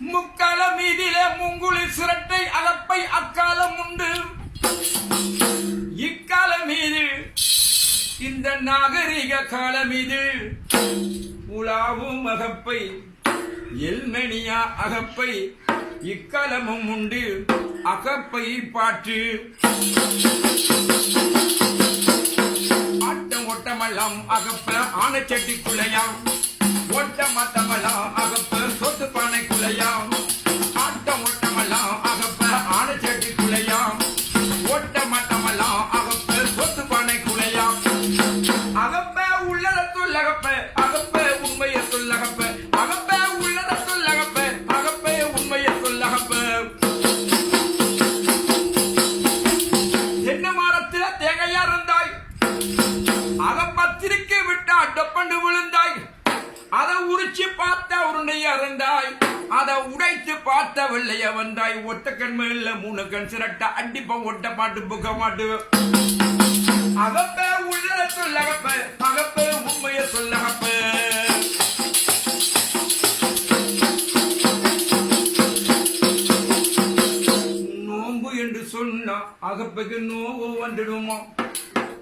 முக்கால மீதிலே முங்குளி சிரட்டை அகப்பை அக்காலம் உண்டு இக்கால மீது இந்த நாகரிக கால மீது உலாவும் அகப்பை எல்மெனியா அகப்பை இக்காலமும் உண்டு அகப்பை பாட்டு ஆட்டம் ஒட்டமெல்லாம் அகப்ப ஆனச்சட்டி குலையாம் ஒட்ட மட்டமெல்லாம் அகப்ப சொத்து பானை குலையாம் ஆட்டம் ஒட்டமெல்லாம் அகப்ப ஆனச்சட்டி குலையாம் ஒட்ட மட்டமெல்லாம் அகப்ப சொத்து பானை குலையாம் அகப்ப உள்ளதத்துள் அகப்ப அகப்ப உண்மையை சொல்லகப்ப அகப்ப உள்ளதத்துள் அகப்ப அகப்ப உண்மையை சொல்லகப்ப என்ன மரத்தில தேங்கையா இருந்தாய் அகப்பத்திரிக்கை விட்டா டொப்பண்டு விழுந்தாய் அதை உரிச்சு பார்த்த உருண்டையா இருந்தாய் அதை உடைத்து பார்த்த வெள்ளைய வந்தாய் ஒத்த கண் மேல 3 கண் சிரட்ட அடிப்ப ஒட்ட பாட்டு புக்க மாட்டு அகப்ப உள்ளத சொல்லகப்ப அகப்ப உண்மைய சொல்லகப்ப நோம்பு என்று சொன்னா அகப்பக்கு நோவு வந்துடுமா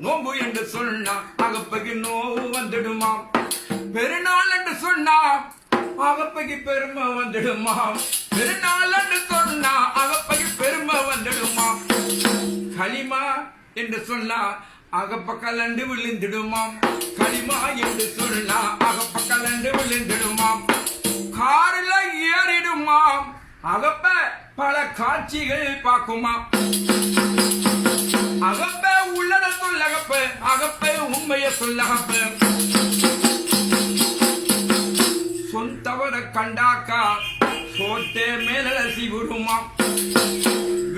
நோம்பு என்று சொன்னா அகப்பக்கு நோவு வந்துடுமா பெருநாள் என்று சொன்னா அகப்பைக்கு பெருமை வந்துடுமா பெருநாள் என்று சொன்னா அகப்பைக்கு பெருமை வந்துடுமா களிமா என்று சொன்னா அகப்ப கலண்டு விழுந்திடுமாம் களிமா என்று சொன்னா அகப்ப கலண்டு விழுந்திடுமாம் காரில் ஏறிடுமாம் அகப்ப பல காட்சிகள் பார்க்குமா அகப்ப உள்ளத சொல்லகப்ப அகப்ப உண்மைய சொல்லகப்ப சொந்தவர கண்டாக்கா சோட்டே மேல சிவுடுமா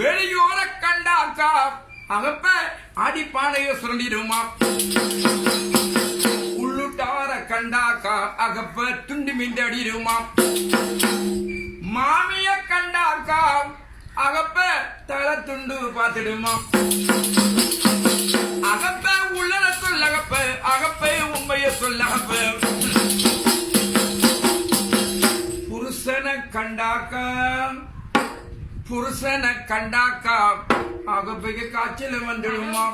வெளியோர கண்டாக்கா அகப்ப அடிப்பானைய சுரண்டிடுமா உள்ளுட்டார கண்டாக்கா அகப்ப துண்டி மிண்டி அடிடுமா மாமிய கண்டாக்கா அகப்ப தலை துண்டு பார்த்துடுமா அகப்ப உள்ளத சொல்லகப்ப அகப்ப உண்மைய சொல்லகப்ப புருஷனை கண்டாக்கா அகப்பைக்கு காய்ச்சல் வந்துடுமா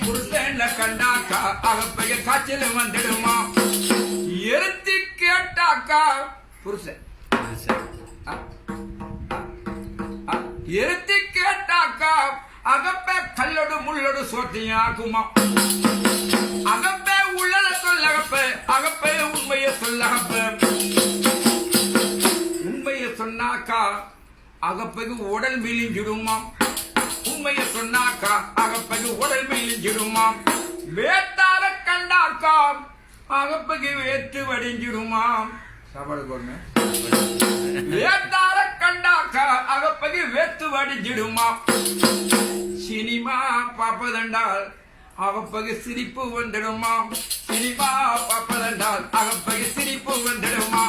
புருஷனை கண்டாக்கா அகப்பைக்கு காய்ச்சல் வந்துடுமா எருத்தி கேட்டாக்கா புருஷன் எருத்தி கேட்டாக்கா அகப்ப கல்லோடு முள்ளோடு சோத்தையும் ஆக்குமா அகப்ப உள்ளத சொல்லகப்ப அகப்ப உண்மைய சொல்லகப்ப உண்மைய சொன்னாக்கா அகப்பைக்கு உடல் மெலிஞ்சிடுமா உண்மைய சொன்னாக்கா அகப்பைக்கு உடல் மெலிஞ்சிடுமா வேட்டார கண்டாக்கா அகப்பைக்கு வேற்று வடிஞ்சிடுமா சாப்பாடு போடுங்க வேட்டார கண்டாக்கா அகப்பைக்கு வேத்து வடிஞ்சிடுமா சினிமா பாப்பதண்டால் அகப்பைக்கு சிரிப்பு வந்துடுமா சினிமா பாப்பதண்டால் அகப்பைக்கு சிரிப்பு வந்துடுமா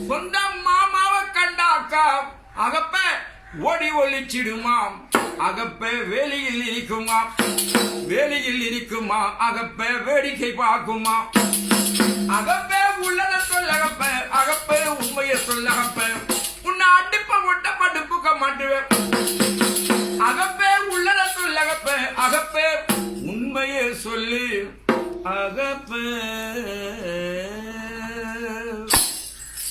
சொந்த மாமாவை கண்டாக்கா அகப்ப ஓடி ஒளிச்சிடுமாம் அகப்ப வேலியில் இருக்குமா அகப்ப வேடிக்கை பார்க்குமா அகப்ப உள்ளத சொல்லகப்ப அகப்ப